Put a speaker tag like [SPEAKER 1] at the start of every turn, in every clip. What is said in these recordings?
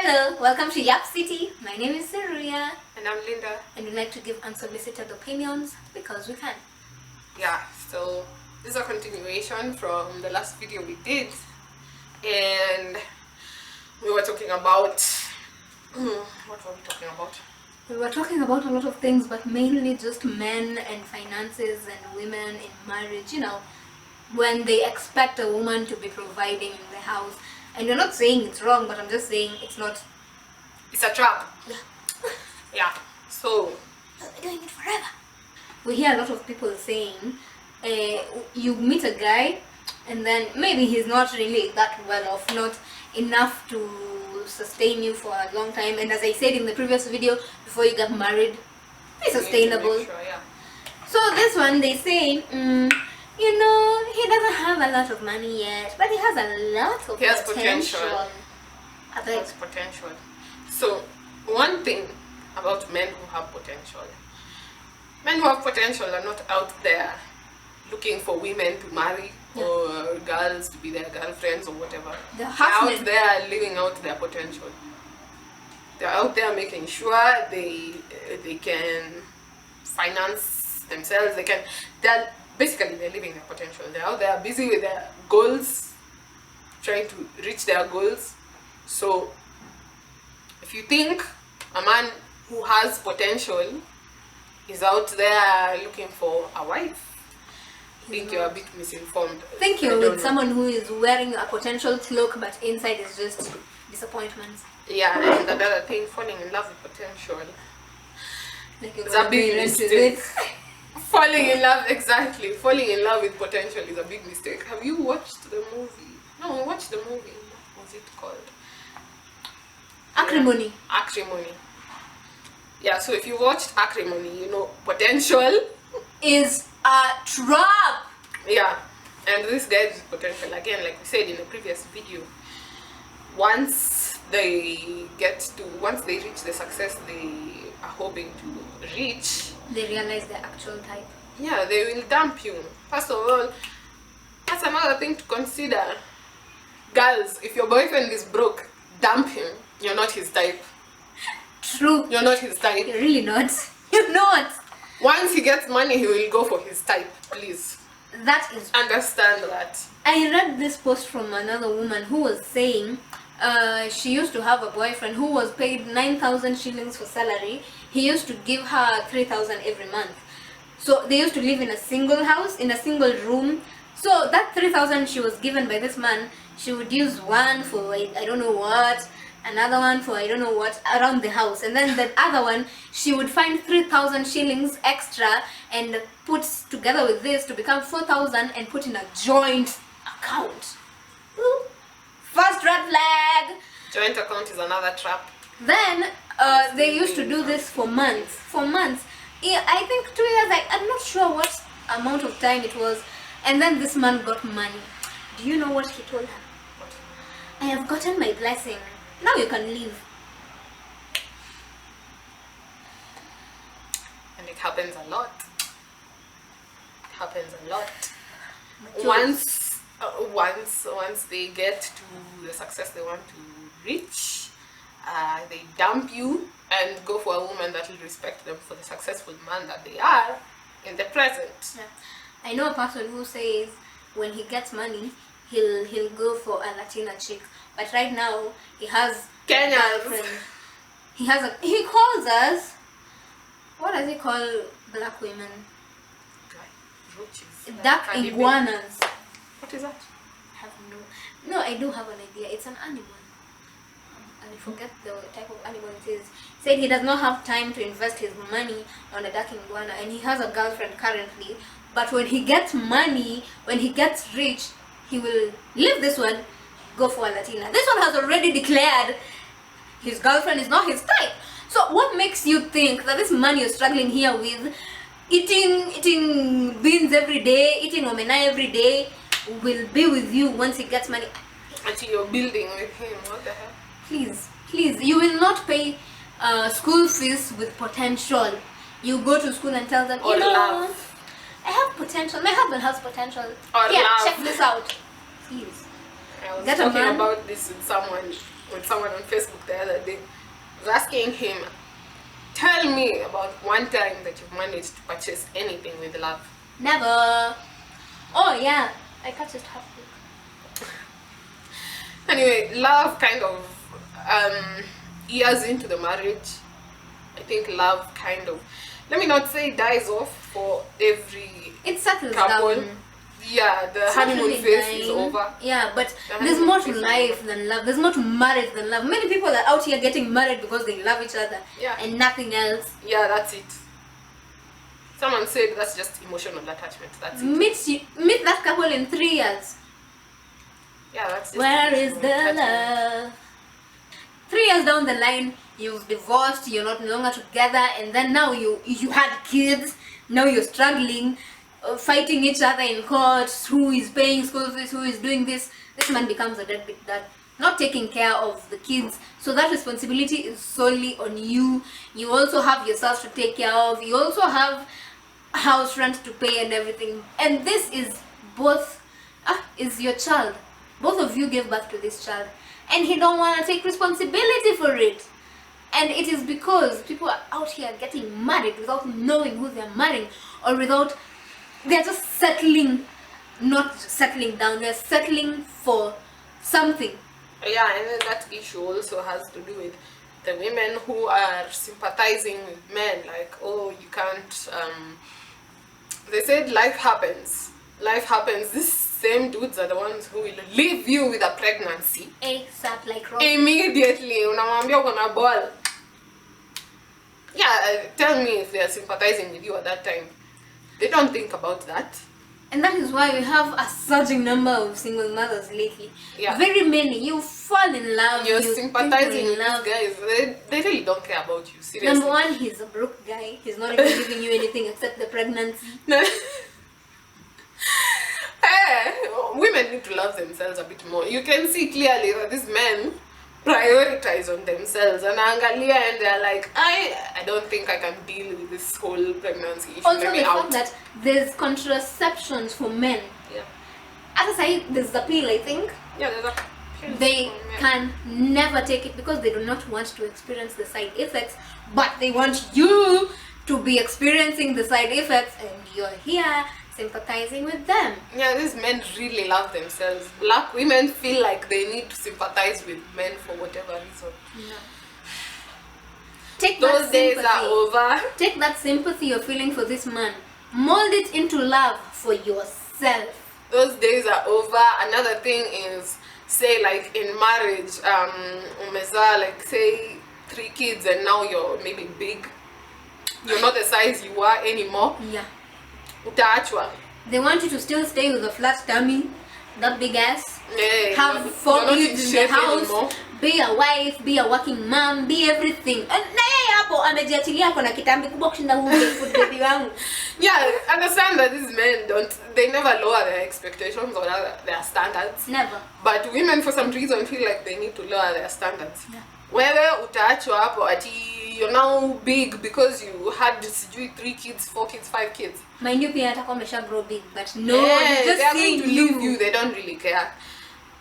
[SPEAKER 1] Hello, welcome to Yap City. My name is Seruya.
[SPEAKER 2] And I'm Linda.
[SPEAKER 1] And we like to give unsolicited opinions because we can.
[SPEAKER 2] Yeah, so this is a continuation from the last video we did. And we were talking about... what were we talking about?
[SPEAKER 1] We were talking about a lot of things, but mainly just men and finances and women in marriage, you know, when they expect a woman to be providing in the house. And you're not saying it's wrong, but I'm just saying it's not.
[SPEAKER 2] It's a trap. Yeah. So
[SPEAKER 1] they'll be doing it forever. We hear a lot of people saying, you meet a guy and then maybe he's not really that well off, not enough to sustain you for a long time. And as I said in the previous video, before you get married, be sustainable.
[SPEAKER 2] Sure, yeah.
[SPEAKER 1] So this one, they say, you know, he doesn't have a lot of money yet, but he has a lot of potential.
[SPEAKER 2] He has potential. So, one thing about men who have potential. Men who have potential are not out there looking for women to marry or girls to be their girlfriends or whatever. They're out there living out their potential. They're out there making sure they can finance themselves. They're living their potential. They're out there busy with their goals, trying to reach their goals. So if you think a man who has potential is out there looking for a wife, I think you're a bit misinformed.
[SPEAKER 1] Thank you. With someone who is wearing a potential cloak but inside is just disappointments.
[SPEAKER 2] Yeah, and another thing, falling in love with potential.
[SPEAKER 1] Like
[SPEAKER 2] it's a big mistake. Falling in love with potential is a big mistake. Have you watched the movie? No, we watched the movie. What was it called?
[SPEAKER 1] Acrimony.
[SPEAKER 2] Yeah. Acrimony. Yeah, so if you watched Acrimony, you know potential
[SPEAKER 1] is a trap.
[SPEAKER 2] Yeah, and this guy's potential, again, like we said in the previous video, once they reach the success they are hoping to reach,
[SPEAKER 1] they realize their actual type.
[SPEAKER 2] Yeah, they will dump you. First of all, that's another thing to consider. Girls, if your boyfriend is broke, dump him. You're not his type.
[SPEAKER 1] True.
[SPEAKER 2] You're not his type.
[SPEAKER 1] You're really not. You're not.
[SPEAKER 2] Once he gets money, he will go for his type. Please.
[SPEAKER 1] That is.
[SPEAKER 2] Understand that.
[SPEAKER 1] I read this post from another woman who was saying she used to have a boyfriend who was paid 9,000 shillings for salary. He used to give her 3,000 every month. So they used to live in a single house, in a single room. So that 3,000 she was given by this man, she would use one for I don't know what, another one for I don't know what around the house, and then the other one she would find 3,000 shillings extra and put together with this to become 4,000 and put in a joint account. Ooh. First red flag.
[SPEAKER 2] Joint account is another trap.
[SPEAKER 1] Then they used to do this for months. Yeah, I think 2 years. I'm not sure what amount of time it was. And then this man got money. Do you know what he told her?
[SPEAKER 2] What?
[SPEAKER 1] I have gotten my blessing. Now you can leave.
[SPEAKER 2] And it happens a lot. Once they get to the success they want to reach, they dump you and go for a woman that will respect them for the successful man that they are in the present.
[SPEAKER 1] Yeah. I know a person who says when he gets money, he'll go for a Latina chick. But right now he has
[SPEAKER 2] Kenyans.
[SPEAKER 1] He calls us, what does he call black women?
[SPEAKER 2] Roaches.
[SPEAKER 1] Dark iguanas.
[SPEAKER 2] What is that?
[SPEAKER 1] No, I do have an idea. It's an animal. I forget the type of animal it is. He said he does not have time to invest his money on a dark iguana, and he has a girlfriend currently. But when he gets money, when he gets rich, he will leave this one, go for a Latina. This one has already declared his girlfriend is not his type. So what makes you think that this man you're struggling here with, eating beans every day, eating omena every day, will be with you once he gets money?
[SPEAKER 2] Until you're building with him. What the hell?
[SPEAKER 1] Please, you will not pay school fees with potential. You go to school and tell them,
[SPEAKER 2] or love.
[SPEAKER 1] I have potential. My husband has potential.
[SPEAKER 2] Or
[SPEAKER 1] yeah,
[SPEAKER 2] love.
[SPEAKER 1] check this out. Please.
[SPEAKER 2] I was talking about this with someone with someone on Facebook the other day. I was asking him, tell me about one time that you've managed to purchase anything with love.
[SPEAKER 1] Never. Oh yeah, I purchased half book.
[SPEAKER 2] Anyway, love kind of years into the marriage. I think love kind of, let me not say dies off for every
[SPEAKER 1] It settles
[SPEAKER 2] couple.
[SPEAKER 1] down.
[SPEAKER 2] Yeah, the honeymoon phase is over.
[SPEAKER 1] Yeah, but
[SPEAKER 2] The
[SPEAKER 1] there's
[SPEAKER 2] honeymoon
[SPEAKER 1] more to
[SPEAKER 2] phase is
[SPEAKER 1] life
[SPEAKER 2] over.
[SPEAKER 1] than love. There's more to marriage than love. Many people are out here getting married because they love each other
[SPEAKER 2] Yeah.
[SPEAKER 1] and nothing else.
[SPEAKER 2] Yeah, that's it. Someone said that's just emotional attachment. That's it.
[SPEAKER 1] Meet that couple in 3 years.
[SPEAKER 2] Yeah, that's just
[SPEAKER 1] Where is
[SPEAKER 2] emotional
[SPEAKER 1] the
[SPEAKER 2] attachment.
[SPEAKER 1] love? 3 years down the line, you've divorced, you're not no longer together, and then now you had kids. Now you're struggling, fighting each other in court. Who is paying school fees? Who is doing this? This man becomes a deadbeat dad, not taking care of the kids. So that responsibility is solely on you. You also have yourself to take care of. You also have house rent to pay and everything. And this is both is your child. Both of you gave birth to this child, and he don't want to take responsibility for it. And it is because people are out here getting married without knowing who they're marrying, or they're just settling, not settling down, they're settling for something.
[SPEAKER 2] Yeah, and then that issue also has to do with the women who are sympathizing with men, like, oh, you can't, they said life happens. Life happens. These same dudes are the ones who will leave you with a pregnancy.
[SPEAKER 1] ASAP, like rock.
[SPEAKER 2] Immediately, unamwambia uko na ball. Yeah, tell me if they are sympathizing with you at that time. They don't think about that.
[SPEAKER 1] And that is why we have a surging number of single mothers lately.
[SPEAKER 2] Yeah.
[SPEAKER 1] Very many. You fall in love.
[SPEAKER 2] You're
[SPEAKER 1] you
[SPEAKER 2] sympathizing
[SPEAKER 1] think
[SPEAKER 2] with
[SPEAKER 1] you're in
[SPEAKER 2] these
[SPEAKER 1] love.
[SPEAKER 2] guys. They really don't care about you, seriously.
[SPEAKER 1] Number one, he's a broke guy. He's not even giving you anything except the pregnancy.
[SPEAKER 2] Women need to love themselves a bit more. You can see clearly that these men prioritize on themselves and angalia, and they're like, I don't think I can deal with this whole pregnancy issue.
[SPEAKER 1] Also,
[SPEAKER 2] Let me
[SPEAKER 1] the
[SPEAKER 2] out.
[SPEAKER 1] fact that there's contraceptions for men.
[SPEAKER 2] Yeah.
[SPEAKER 1] As I say, there's the pill, I think.
[SPEAKER 2] Yeah, there's a
[SPEAKER 1] They can never take it because they do not want to experience the side effects, but they want you to be experiencing the side effects, and you're here sympathizing with them.
[SPEAKER 2] Yeah, these men really love themselves. Black women feel like they need to sympathize with men for whatever reason.
[SPEAKER 1] No. Take
[SPEAKER 2] Those
[SPEAKER 1] that
[SPEAKER 2] days
[SPEAKER 1] sympathy.
[SPEAKER 2] are over.
[SPEAKER 1] Take that sympathy you're feeling for this man, mold it into love for yourself.
[SPEAKER 2] Those days are over. Another thing is, say like in marriage, umeza, like say 3 kids and now you're maybe big. You're not the size you were anymore.
[SPEAKER 1] Yeah.
[SPEAKER 2] Utaachwa.
[SPEAKER 1] They want you to still stay with a flat tummy, that big ass,
[SPEAKER 2] Yeah,
[SPEAKER 1] have
[SPEAKER 2] you're
[SPEAKER 1] 4
[SPEAKER 2] not in
[SPEAKER 1] kids in the
[SPEAKER 2] shape
[SPEAKER 1] house,
[SPEAKER 2] anymore.
[SPEAKER 1] be a wife, be a working mom, be everything. And na yeye hapo amejiachilia ako na kitambi kubwa kushinda huyu food baby wangu.
[SPEAKER 2] Yeah, understand that these men they never lower their expectations or their standards.
[SPEAKER 1] Never.
[SPEAKER 2] But women for some reason feel like they need to lower their standards.
[SPEAKER 1] Yeah.
[SPEAKER 2] Wewe utaachwa hapo ati you're now big because you had 3 kids, 4 kids, 5 kids.
[SPEAKER 1] Mind you, pia atakuwa amesha grow big, but no,
[SPEAKER 2] Yeah,
[SPEAKER 1] just
[SPEAKER 2] they are going
[SPEAKER 1] seeing
[SPEAKER 2] to leave you, they don't really care.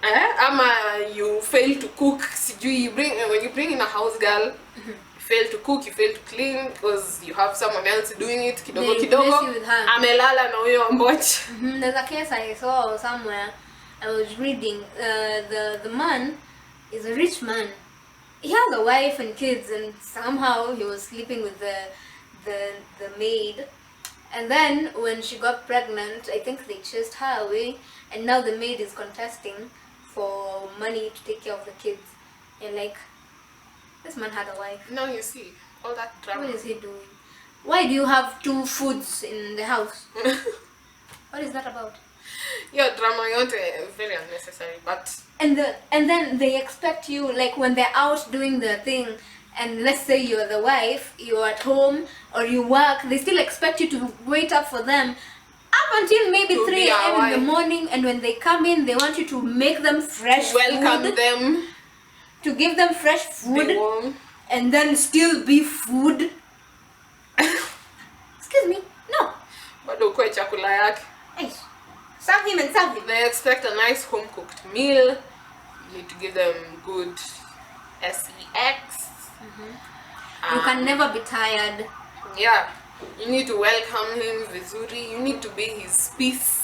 [SPEAKER 2] Ama you fail to cook, when you bring in a house girl, you fail to cook, you fail to clean because you have someone else doing it, kidogo
[SPEAKER 1] They
[SPEAKER 2] kidogo,
[SPEAKER 1] replace you with her.
[SPEAKER 2] amelala na huyo mbochi.
[SPEAKER 1] There's a case I saw somewhere. I was reading. The man is a rich man. He has a wife and kids, and somehow he was sleeping with the maid. And then when she got pregnant, I think they chased her away, and now the maid is contesting for money to take care of the kids. And like, this man had a wife.
[SPEAKER 2] Now you see all that drama.
[SPEAKER 1] What is he doing? Why do you have 2 foods in the house? What is that about?
[SPEAKER 2] Yeah, drama yote very unnecessary, but
[SPEAKER 1] And then they expect you, like when they're out doing their thing, and let's say you're the wife, you're at home or you work, they still expect you to wait up for them up until maybe
[SPEAKER 2] To
[SPEAKER 1] 3
[SPEAKER 2] be a
[SPEAKER 1] a.m. in the
[SPEAKER 2] wife.
[SPEAKER 1] morning, and when they come in, they want you to make them fresh
[SPEAKER 2] welcome
[SPEAKER 1] food,
[SPEAKER 2] them,
[SPEAKER 1] to give them fresh food,
[SPEAKER 2] be warm.
[SPEAKER 1] and then still be food. Excuse me, no.
[SPEAKER 2] Bado ukwe chakula yake.
[SPEAKER 1] Hey, serve him and serve him.
[SPEAKER 2] They expect a nice home cooked meal. You need to give them good sex.
[SPEAKER 1] You can never be tired.
[SPEAKER 2] Yeah, you need to welcome him vizuri, you need to be his peace.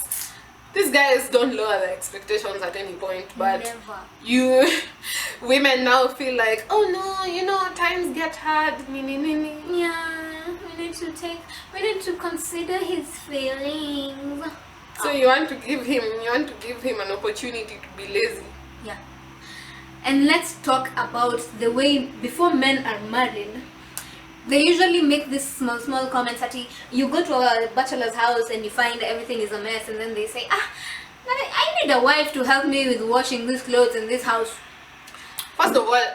[SPEAKER 2] These guys don't lower their expectations at any point, but
[SPEAKER 1] Never.
[SPEAKER 2] you women now feel like, oh no, you know, times get hard.
[SPEAKER 1] Yeah, we need to consider his feelings.
[SPEAKER 2] So you want to give him an opportunity to be lazy.
[SPEAKER 1] Yeah. And let's talk about the way before men are married. They usually make these small comments that you go to a bachelor's house and you find everything is a mess, and then they say, I need a wife to help me with washing these clothes in this house.
[SPEAKER 2] First of all,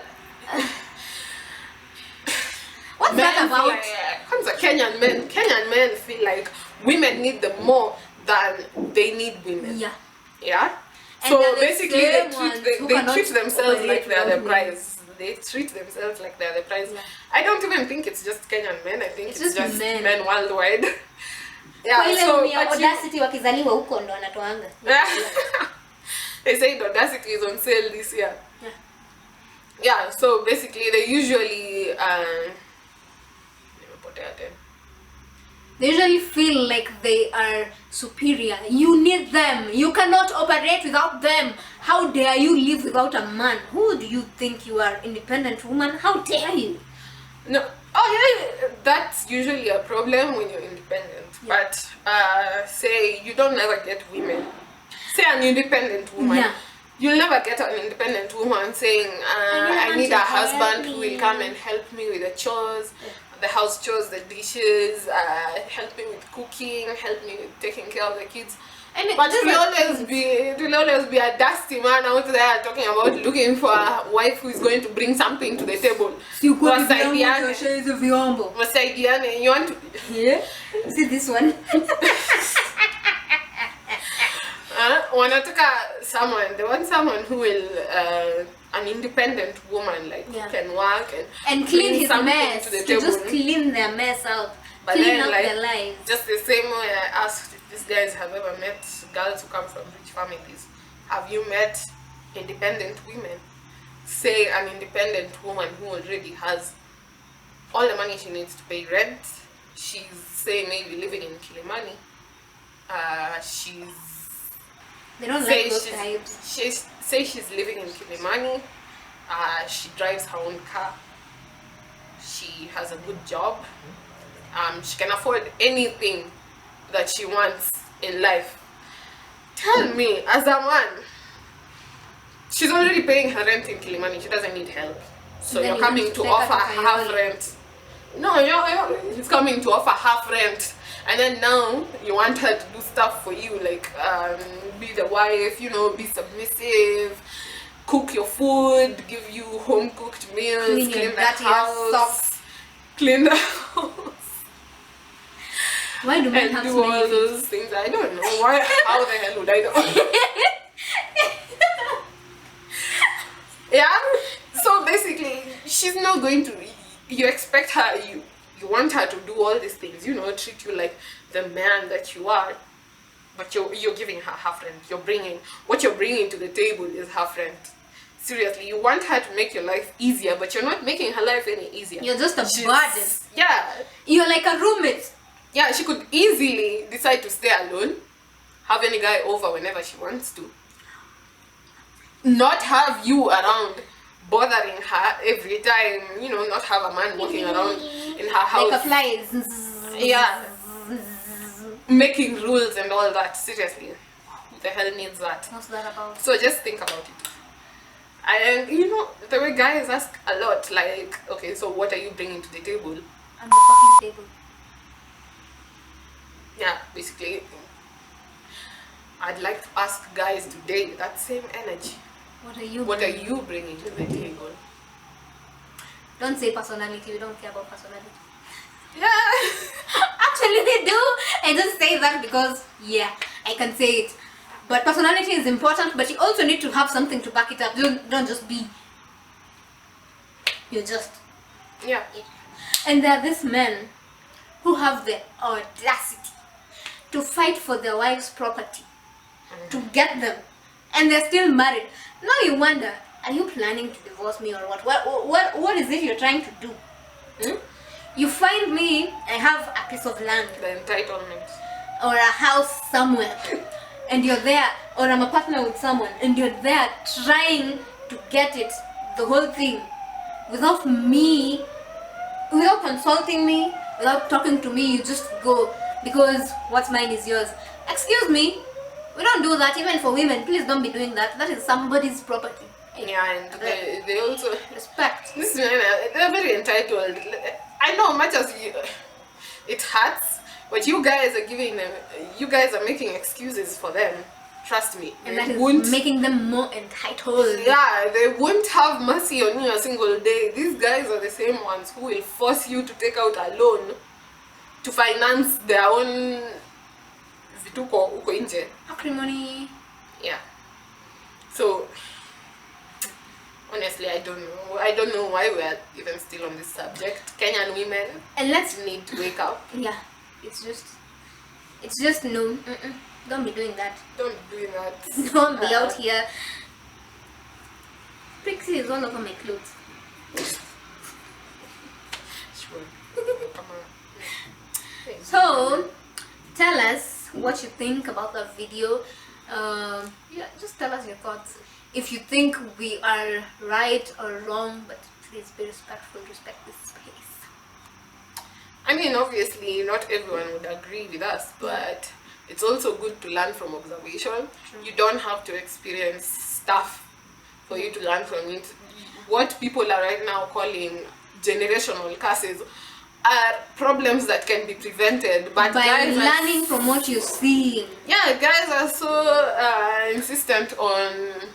[SPEAKER 1] what's that about?
[SPEAKER 2] Kenyan men feel like women need them more than they need women.
[SPEAKER 1] Yeah.
[SPEAKER 2] Yeah.
[SPEAKER 1] And
[SPEAKER 2] So
[SPEAKER 1] they're the
[SPEAKER 2] basically
[SPEAKER 1] same
[SPEAKER 2] they
[SPEAKER 1] ones who
[SPEAKER 2] treat themselves
[SPEAKER 1] cannot
[SPEAKER 2] like they're the
[SPEAKER 1] operate
[SPEAKER 2] prize. They treat themselves like they're the prize.
[SPEAKER 1] Yeah.
[SPEAKER 2] I don't even think it's just Kenyan men. I think
[SPEAKER 1] It's
[SPEAKER 2] it's
[SPEAKER 1] just
[SPEAKER 2] just
[SPEAKER 1] men.
[SPEAKER 2] men worldwide.
[SPEAKER 1] Kwa
[SPEAKER 2] Yeah.
[SPEAKER 1] ile
[SPEAKER 2] So
[SPEAKER 1] ni
[SPEAKER 2] but
[SPEAKER 1] audacity wakizaliwa huko ndo wanatoanga.
[SPEAKER 2] they say Audacity is on sale this year.
[SPEAKER 1] Yeah.
[SPEAKER 2] Yeah, so basically they usually
[SPEAKER 1] They usually feel like they are superior. You need them. You cannot operate without them. How dare you live without a man? Who do you think you are, independent woman? How dare you?
[SPEAKER 2] No. Oh yeah, that's usually a problem when you're independent.
[SPEAKER 1] Yeah.
[SPEAKER 2] But say you don't ever get women. Say an independent woman.
[SPEAKER 1] Yeah.
[SPEAKER 2] You'll never get an independent woman saying, I need a husband who will come and help me with the chores, the house chores, the dishes, help me with cooking, help me with taking care of the kids.
[SPEAKER 1] And
[SPEAKER 2] But it will always be a dusty man out there talking about looking for a wife who is going to bring something to the table. Wasaidiane, you want to...
[SPEAKER 1] Yeah. See this one?
[SPEAKER 2] They want someone who will, an independent woman, like
[SPEAKER 1] Yeah.
[SPEAKER 2] who can work
[SPEAKER 1] And clean
[SPEAKER 2] bring
[SPEAKER 1] his
[SPEAKER 2] something
[SPEAKER 1] mess.
[SPEAKER 2] to the
[SPEAKER 1] To
[SPEAKER 2] table.
[SPEAKER 1] just clean their mess out.
[SPEAKER 2] But
[SPEAKER 1] Clean
[SPEAKER 2] then,
[SPEAKER 1] up
[SPEAKER 2] like,
[SPEAKER 1] their lives.
[SPEAKER 2] just the same way I asked if these guys have ever met girls who come from rich families. Have you met independent women? Say an independent woman who already has all the money she needs to pay rent. She's, say, maybe living in Kilimani.
[SPEAKER 1] They don't
[SPEAKER 2] Say
[SPEAKER 1] like those types.
[SPEAKER 2] she's living in Kilimani. She drives her own car. She has a good job. She can afford anything that she wants in life. Tell me, as a man, she's already paying her rent in Kilimani. She doesn't need help. So
[SPEAKER 1] Then
[SPEAKER 2] you're
[SPEAKER 1] you
[SPEAKER 2] coming
[SPEAKER 1] want
[SPEAKER 2] to
[SPEAKER 1] to take her
[SPEAKER 2] offer
[SPEAKER 1] to
[SPEAKER 2] half
[SPEAKER 1] Kayole.
[SPEAKER 2] rent. No, he's coming to offer half rent. And then now you want her to do stuff for you, like be the wife, be submissive, cook your food, give you home cooked meals,
[SPEAKER 1] Clean your
[SPEAKER 2] clean the
[SPEAKER 1] dirty
[SPEAKER 2] house,
[SPEAKER 1] socks.
[SPEAKER 2] clean the house,
[SPEAKER 1] Why do men
[SPEAKER 2] and
[SPEAKER 1] have
[SPEAKER 2] do
[SPEAKER 1] so
[SPEAKER 2] all
[SPEAKER 1] many
[SPEAKER 2] those things. I don't know why. How the hell would I know? Yeah. So basically, she's not going to. You expect her. You want her to do all these things. Treat you like the man that you are. But you're giving her half rent. What you're bringing to the table is half rent. Seriously, you want her to make your life easier, but you're not making her life any easier.
[SPEAKER 1] You're just a
[SPEAKER 2] She's-
[SPEAKER 1] burden.
[SPEAKER 2] Yeah.
[SPEAKER 1] You're like a roommate.
[SPEAKER 2] Yeah, she could easily decide to stay alone, have any guy over whenever she wants to, not have you around bothering her every time, not have a man walking around in her house.
[SPEAKER 1] Like a fly.
[SPEAKER 2] Yeah, making rules and all that. Seriously, who the hell needs that?
[SPEAKER 1] What's that about?
[SPEAKER 2] So just think about it. And the way guys ask a lot, like, okay, so what are you bringing to the table?
[SPEAKER 1] On the fucking table.
[SPEAKER 2] Yeah, basically, I'd like to ask guys today that same energy.
[SPEAKER 1] What are you
[SPEAKER 2] What are
[SPEAKER 1] bringing?
[SPEAKER 2] you bringing to the table?
[SPEAKER 1] Don't say personality. We don't care about personality.
[SPEAKER 2] Yeah.
[SPEAKER 1] Actually, they do. I just say that because, yeah, I can say it. But personality is important, but you also need to have something to back it up. Don't just be. You're just.
[SPEAKER 2] Yeah.
[SPEAKER 1] And there are these men who have the audacity to fight for their wives' property, to get them, and they're still married. Now you wonder, are you planning to divorce me or what? What is it you're trying to do? You find me, I have a piece of land.
[SPEAKER 2] The entitlement.
[SPEAKER 1] Or a house somewhere. And you're there, or I'm a partner with someone, and you're there trying to get it, the whole thing, without consulting me, without talking to me. You just go because what's mine is yours. Excuse me, we don't do that even for women. Please don't be doing that. That is somebody's property.
[SPEAKER 2] Yeah, and they also
[SPEAKER 1] respect.
[SPEAKER 2] This men, they're very entitled. I know much as it hurts, but you guys are making excuses for them. Trust me.
[SPEAKER 1] And that is making them more entitled.
[SPEAKER 2] Yeah, they won't have mercy on you a single day. These guys are the same ones who will force you to take out a loan to finance their own vituko uko nje.
[SPEAKER 1] Acrimony.
[SPEAKER 2] Yeah. So honestly, I don't know why we are even still on this subject. Kenyan women,
[SPEAKER 1] and let's
[SPEAKER 2] need to wake up.
[SPEAKER 1] Yeah, it's just no. Don't be doing that.
[SPEAKER 2] Don't be doing that.
[SPEAKER 1] Don't be out here. Pixie is all over my clothes.
[SPEAKER 2] Sure. Come on.
[SPEAKER 1] So, tell us what you think about the video. Yeah, just tell us your thoughts. If you think we are right or wrong, but please be respectful, respect this space.
[SPEAKER 2] I mean, obviously, not everyone would agree with us, but it's also good to learn from observation. True. You don't have to experience stuff for you to learn from it. What people are right now calling generational curses are problems that can be prevented, but
[SPEAKER 1] by learning from what you're seeing.
[SPEAKER 2] Yeah, guys are so insistent on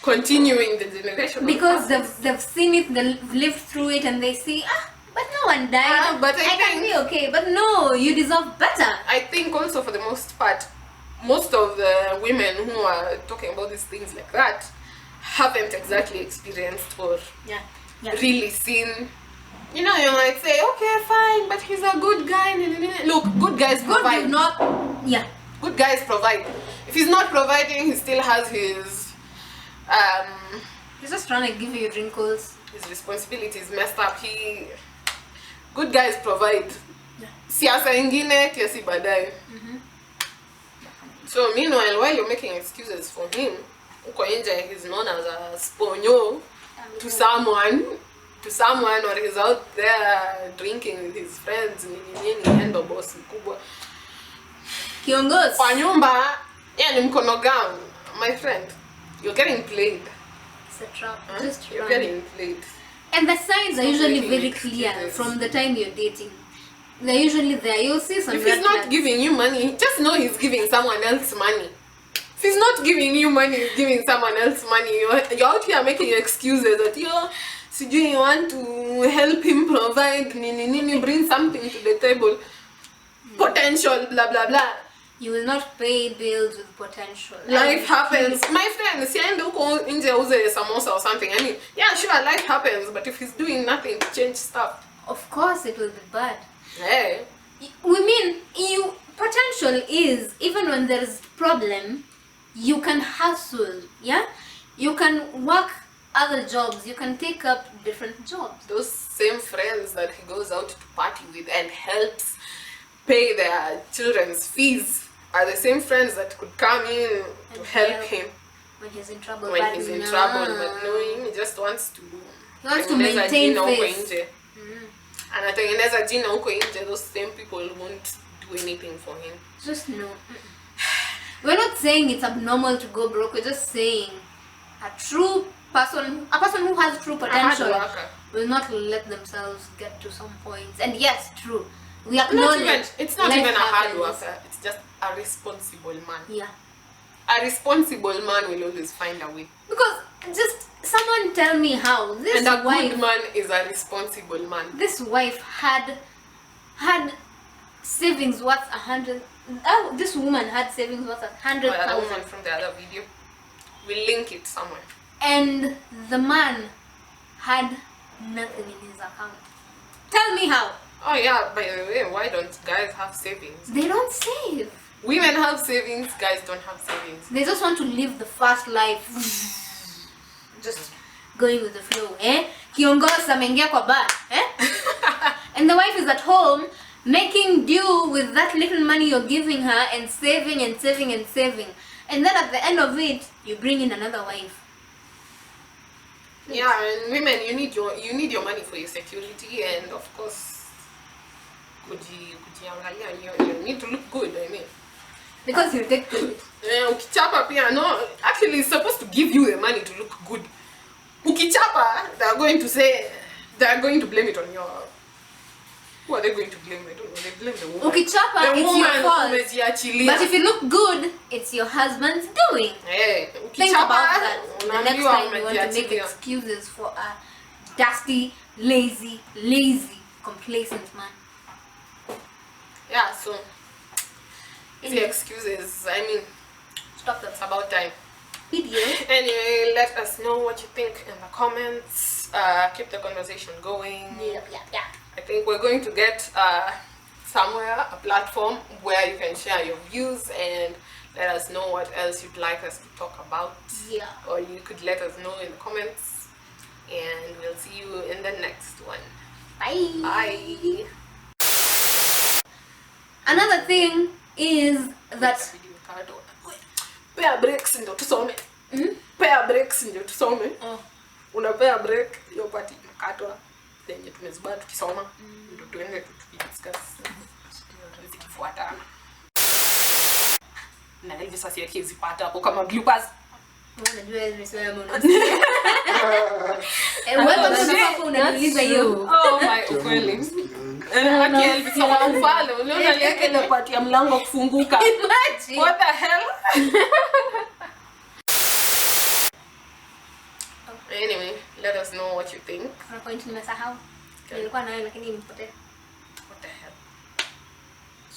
[SPEAKER 2] continuing the generational
[SPEAKER 1] because
[SPEAKER 2] curses.
[SPEAKER 1] they've seen it, they've lived through it, and they see, but no one died.
[SPEAKER 2] But
[SPEAKER 1] I can be okay. But no, you deserve better.
[SPEAKER 2] I think also for the most part, most of the women who are talking about these things like that haven't exactly experienced or really seen. You know, you might say, okay, fine, but he's a good guy. Look, good guys provide. Good guys provide. If he's not providing, he still has his
[SPEAKER 1] he's just trying to give you wrinkles.
[SPEAKER 2] His responsibilities messed up. Good guys provide. Siasa ingine kiasi baadaye. So meanwhile, while you're making excuses for him, uko nje, he's known as a sponyo to someone, or he's out there drinking with his friends, endo boss mkubwa.
[SPEAKER 1] Kiongozi.
[SPEAKER 2] Kwa nyumba, ni mkono gown, my friend. You're getting played.
[SPEAKER 1] It's a trap.
[SPEAKER 2] You're getting played.
[SPEAKER 1] And the signs are usually very clear from the time you're dating. They're usually there. You'll see some.
[SPEAKER 2] If he's not giving you money, just know he's giving someone else money. If he's not giving you money, he's giving someone else money. You're out here making excuses that you want to help him provide, bring something to the table. Potential, blah blah blah.
[SPEAKER 1] You will not pay bills with potential.
[SPEAKER 2] Life happens. My friend, siende uko nje uze samosa or something. I mean, yeah, sure, life happens, but if he's doing nothing to change stuff,
[SPEAKER 1] of course it will be bad.
[SPEAKER 2] Hey.
[SPEAKER 1] We mean, potential is, even when there is problem, you can hustle, yeah? You can work other jobs, you can take up different jobs.
[SPEAKER 2] Those same friends that he goes out to party with and helps pay their children's fees are the same friends that could come in to help him
[SPEAKER 1] when he's in trouble.
[SPEAKER 2] But no, he just wants to
[SPEAKER 1] maintain face.
[SPEAKER 2] And atengeneza jina huko nje, those same people won't do anything for him.
[SPEAKER 1] Just no. We're not saying it's abnormal to go broke. We're just saying a person who has true potential will not let themselves get to some points. And yes, true. We acknowledge
[SPEAKER 2] it's not even a hard worker. It's just a responsible man.
[SPEAKER 1] Yeah.
[SPEAKER 2] A responsible man will always find a way.
[SPEAKER 1] Because just someone tell me how this
[SPEAKER 2] and a good man is a responsible man.
[SPEAKER 1] This wife had savings worth 100. Oh, this woman had savings worth 100,000.
[SPEAKER 2] The woman from the other video. We'll link it somewhere.
[SPEAKER 1] And the man had nothing in his account. Tell me how.
[SPEAKER 2] Oh yeah, by the way, why don't guys have savings?
[SPEAKER 1] They don't save.
[SPEAKER 2] Women have savings, guys don't have savings.
[SPEAKER 1] They just want to live the fast life. just going with the flow, eh? Kiongozi ameingia kwa bar, eh? And the wife is at home making do with that little money you're giving her and saving and saving and saving. And then at the end of it, you bring in another wife.
[SPEAKER 2] Yeah, and women, you need your money for your security, and of course, you need to look good. I mean,
[SPEAKER 1] because you take credit.
[SPEAKER 2] Ukichapa pia, no, actually, it's supposed to give you the money to look good. Ukichapa, they are going to blame it on your. Who are they going to blame? I don't know. They blame the woman.
[SPEAKER 1] Ukichapa, it's your fault. But if you look good, it's your husband's doing.
[SPEAKER 2] Hey,
[SPEAKER 1] think about that. The next time you want to make excuses for a dusty, lazy, complacent man.
[SPEAKER 2] Yeah, so the excuses. I mean,
[SPEAKER 1] stop them.
[SPEAKER 2] It's about time.
[SPEAKER 1] Video.
[SPEAKER 2] Anyway, let us know what you think in the comments. Keep the conversation going.
[SPEAKER 1] Yeah.
[SPEAKER 2] I think we're going to get somewhere, a platform where you can share your views and let us know what else you'd like us to talk about.
[SPEAKER 1] Yeah.
[SPEAKER 2] Or you could let us know in the comments. And we'll see you in the next one.
[SPEAKER 1] Bye.
[SPEAKER 2] Bye.
[SPEAKER 1] Another thing is that
[SPEAKER 2] pair breaks ndio tusome. Pair breaks ndio tusome. Unapea break hiyo party inakatwa. Then tumezibaa tukisoma ndio tuende tukidiscuss zikifuatana. Na hivi sasa yake zipata hapo kama bloopers.
[SPEAKER 1] Unajua hizo sio unasikia. Wewe unaniuliza hiyo.
[SPEAKER 2] Oh my kweli. Haki Elvis kama mfale, unaona yake ile part ya mlango kufunguka.
[SPEAKER 1] Imagine.
[SPEAKER 2] What the hell? Anyway, let us know what you think.
[SPEAKER 1] Kuna point nimesahau. Nilikuwa nayo lakini nimepotea.
[SPEAKER 2] What the hell?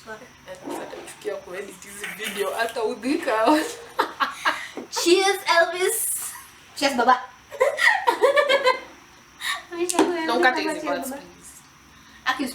[SPEAKER 1] Sorry.
[SPEAKER 2] Sasa tufikia kuedit hizi video hata udhika.
[SPEAKER 1] Cheers Elvis. Cheers baba.
[SPEAKER 2] Don't cut hizi parts please.
[SPEAKER 1] Aki